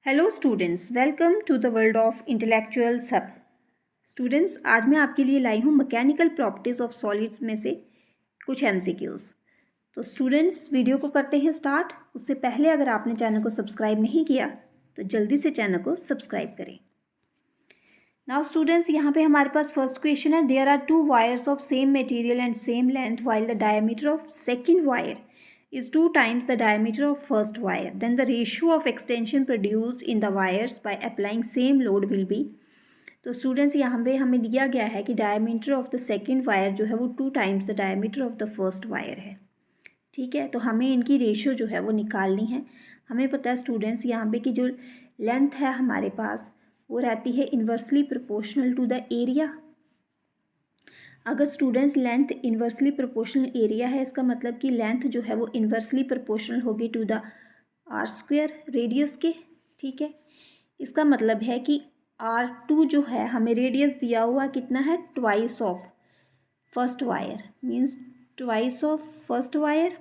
Hello students, welcome to the world of intellectual सब। Students, आज मैं आपके लिए लाई हूँ मैकेनिकल प्रॉपर्टीज़ ऑफ सॉलिड्स में से कुछ एमसीक्यूज़। तो स्टूडेंट्स, वीडियो को करते हैं स्टार्ट। उससे पहले अगर आपने चैनल को सब्सक्राइब नहीं किया तो जल्दी से चैनल को सब्सक्राइब करें। नाउ स्टूडेंट्स, यहाँ पे हमारे पास फर्स्ट क्वेश्चन है, there are two wires of same material and same length while the diameter of second wire is 2 times the diameter of first wire, then the ratio of extension produced in the wires by applying same load will be। तो students, यहाँ पे हमें दिया गया है कि diameter of the second wire जो है वो 2 times the diameter of the first wire है। ठीक है, तो हमें इनकी रेशियो जो है वो निकालनी है। हमें पता है स्टूडेंट्स यहाँ पे कि जो लेंथ है हमारे पास वो रहती है inversely proportional to the area. अगर students length inversely proportional area है, इसका मतलब कि लेंथ जो है वो इन्वर्सली प्रोपोर्शनल होगी to the R square radius के। ठीक है, इसका मतलब है कि R2 जो है हमें रेडियस दिया हुआ कितना है, twice of first wire, means twice of first wire.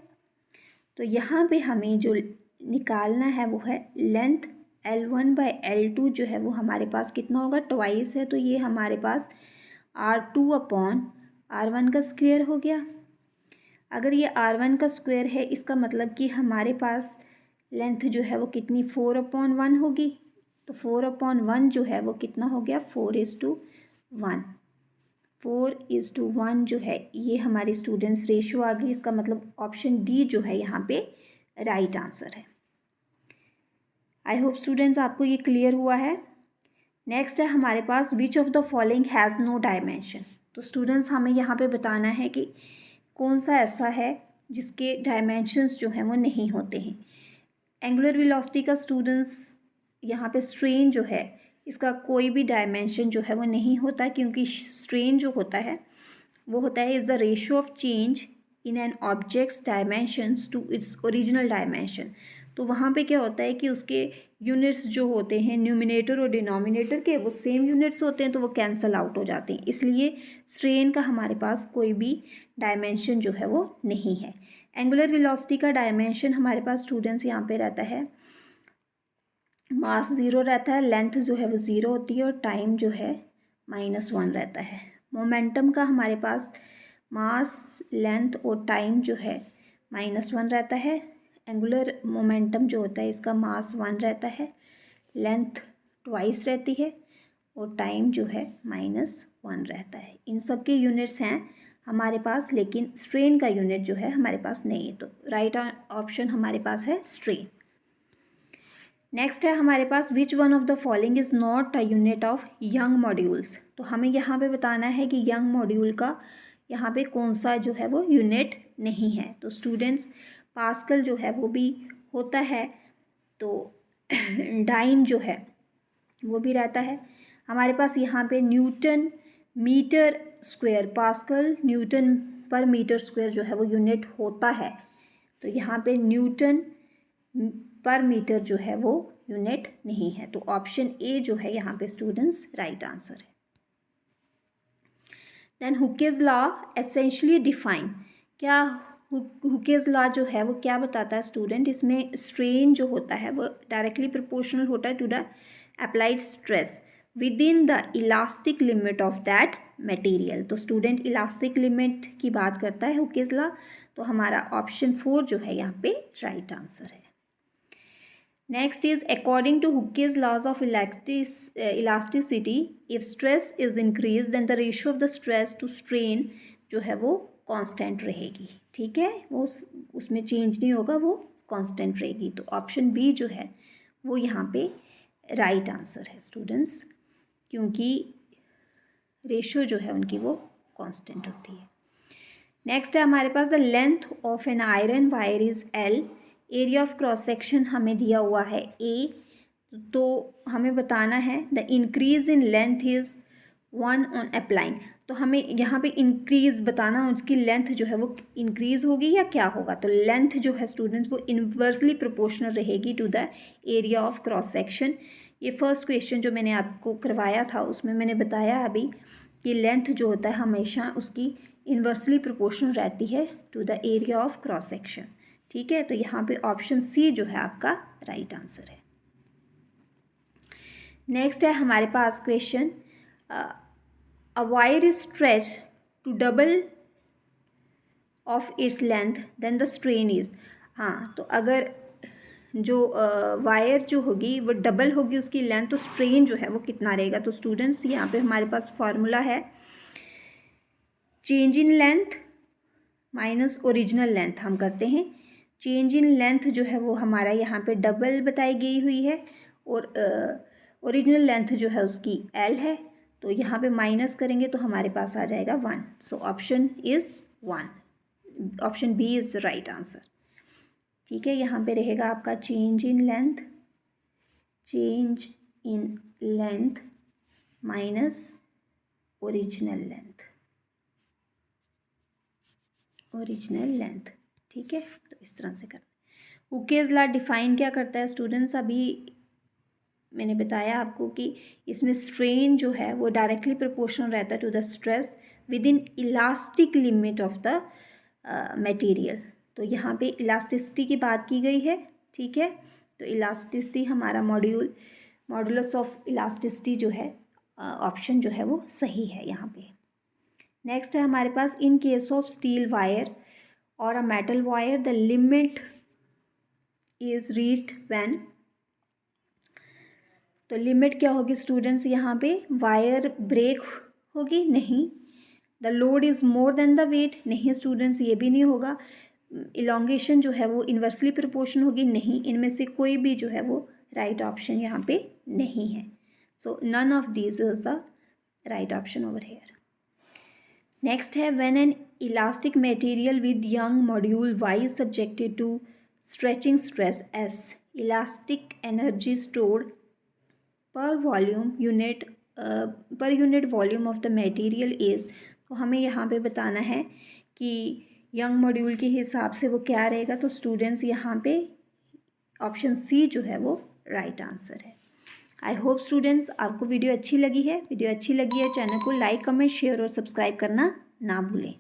तो यहाँ पे हमें जो निकालना है वो है लेंथ L1/L2 जो है वो हमारे पास कितना होगा, ट्वाइस है, तो ये हमारे पास R2/R1 का स्क्वायर हो गया। अगर ये R1 का स्क्वायर है, इसका मतलब कि हमारे पास लेंथ जो है वो कितनी, 4/1 होगी। तो 4/1 जो है वो कितना हो गया, 4:1। 4:1 जो है ये हमारी स्टूडेंट्स रेशियो आ गई। इसका मतलब ऑप्शन डी जो है यहाँ पे राइट आंसर है। आई होप स्टूडेंट्स आपको ये क्लियर हुआ है। नेक्स्ट है हमारे पास, which of the following has no dimension. तो स्टूडेंट्स, हमें यहाँ पे बताना है कि कौन सा ऐसा है जिसके डायमेंशंस जो हैं वो नहीं होते हैं। एंगुलर वेलोसिटी का स्टूडेंट्स यहाँ पे स्ट्रेन जो है इसका कोई भी डायमेंशन जो है वो नहीं होता, क्योंकि स्ट्रेन जो होता है वो होता है is the ratio of change in an object's dimensions to its original dimension. तो वहाँ पे क्या होता है कि उसके यूनिट्स जो होते हैं न्यूमिनेटर और डिनोमिनेटर के, वो सेम यूनिट्स होते हैं, तो वो कैंसल आउट हो जाते हैं। इसलिए स्ट्रेन का हमारे पास कोई भी डायमेंशन जो है वो नहीं है। एंगुलर वेलोसिटी का डायमेंशन हमारे पास स्टूडेंट्स यहाँ पे रहता है, मास 0 रहता है, लेंथ जो है वो 0 होती है और टाइम जो है -1 रहता है। मोमेंटम का हमारे पास मास, लेंथ और टाइम जो है -1 रहता है। एंगुलर मोमेंटम जो होता है इसका मास 1 रहता है, लेंथ ट्वाइस रहती है और टाइम जो है -1 रहता है। इन सब के यूनिट्स हैं हमारे पास, लेकिन स्ट्रेन का यूनिट जो है हमारे पास नहीं है। तो राइट ऑप्शन हमारे पास है स्ट्रेन। नेक्स्ट है हमारे पास, which one of the following is not a unit of Young modulus. तो हमें यहाँ पे बताना है कि यंग मॉड्यूल का यहाँ पे कौन सा जो है वो यूनिट नहीं है। तो स्टूडेंट्स, पास्कल जो है वो भी होता है, तो डाइन जो है वो भी रहता है हमारे पास। यहाँ पे newton metre square, pascal newton per metre square जो है वो यूनिट होता है, तो यहाँ पे न्यूटन पर मीटर जो है वो यूनिट नहीं है। तो ऑप्शन ए जो है यहाँ पे स्टूडेंट्स राइट आंसर है। देन हुकेज लॉ एसेंशियली डिफाइन, क्या हुकेज लॉ जो है वो क्या बताता है स्टूडेंट, इसमें स्ट्रेन जो होता है वो डायरेक्टली प्रोपोर्शनल होता है to the applied stress within the elastic limit of that material. तो स्टूडेंट इलास्टिक लिमिट की बात करता है हुकेज लॉ, तो हमारा ऑप्शन 4 जो है यहाँ पे राइट आंसर है। Next is, according to Hooke's laws of elasticity, if stress is increased then the ratio of the stress to strain जो है वो कांस्टेंट रहेगी। ठीक है, वो उसमें चेंज नहीं होगा, वो कांस्टेंट रहेगी। तो ऑप्शन बी जो है वो यहाँ पे राइट आंसर है स्टूडेंट्स, क्योंकि रेशियो जो है उनकी वो कांस्टेंट होती है। नेक्स्ट है हमारे पास, the length of an iron wire is L, area of cross section हमें दिया हुआ है A, तो हमें बताना है the increase in length is 1 on applying. तो हमें यहाँ पे इंक्रीज़ बताना, उसकी लेंथ जो है वो इंक्रीज़ होगी या क्या होगा। तो लेंथ जो है स्टूडेंट्स वो इन्वर्सली प्रोपोर्शनल रहेगी to the area of cross section. ये फर्स्ट क्वेश्चन जो मैंने आपको करवाया था उसमें मैंने बताया अभी कि लेंथ जो होता है हमेशा उसकी इन्वर्सली प्रोपोर्शनल रहती है to the area of cross section. ठीक है, तो यहाँ पे ऑप्शन सी जो है आपका राइट आंसर है। नेक्स्ट है हमारे पास question, a wire is stretch to double of its length then the strain is. हाँ, तो अगर जो वायर जो होगी वो डबल होगी उसकी लेंथ, तो स्ट्रेन जो है वो कितना रहेगा। तो स्टूडेंट्स यहाँ पे हमारे पास फॉर्मूला है change in length minus original length. हम करते हैं चेंज इन लेंथ जो है वो हमारा यहाँ पे डबल बताई गई हुई है और ओरिजिनल लेंथ जो है उसकी एल है, तो यहाँ पे माइनस करेंगे तो हमारे पास आ जाएगा 1। So option is 1, option B is right answer. ठीक है, यहाँ पे रहेगा आपका change in length minus original length. ठीक है, तो इस तरह से करना है। हुकेज लॉ डिफाइन क्या करता है स्टूडेंट्स, अभी मैंने बताया आपको कि इसमें स्ट्रेन जो है वो डायरेक्टली प्रोपोर्शनल रहता है to the stress within elastic limit of the material. तो यहाँ पे इलास्टिसिटी की बात की गई है। ठीक है, तो इलास्टिसिटी हमारा मॉडुलस ऑफ इलास्टिसिटी जो है ऑप्शन जो है वो सही है यहाँ पे। नेक्स्ट है हमारे पास in case of steel wire और a metal wire the limit is reached when. तो लिमिट क्या होगी स्टूडेंट्स, यहाँ पे वायर ब्रेक होगी, नहीं। The load is more than the weight, नहीं स्टूडेंट्स ये भी नहीं होगा। इलोंगेशन जो है वो इन्वर्सली प्रोपोर्शन होगी, नहीं। इनमें से कोई भी जो है वो राइट ऑप्शन यहाँ पे नहीं है। So none of these is the right option over here. Next है when an elastic material with Young modulus Y is subjected to stretching stress S, elastic energy stored per unit volume of the material is. तो हमें यहाँ पे बताना है कि young module के हिसाब से वो क्या रहेगा। तो स्टूडेंट्स यहाँ पे ऑप्शन सी जो है वो राइट आंसर है। आई होप स्टूडेंट्स आपको वीडियो अच्छी लगी है। वीडियो अच्छी लगी है चैनल को लाइक कमेंट शेयर और सब्सक्राइब करना ना भूलें।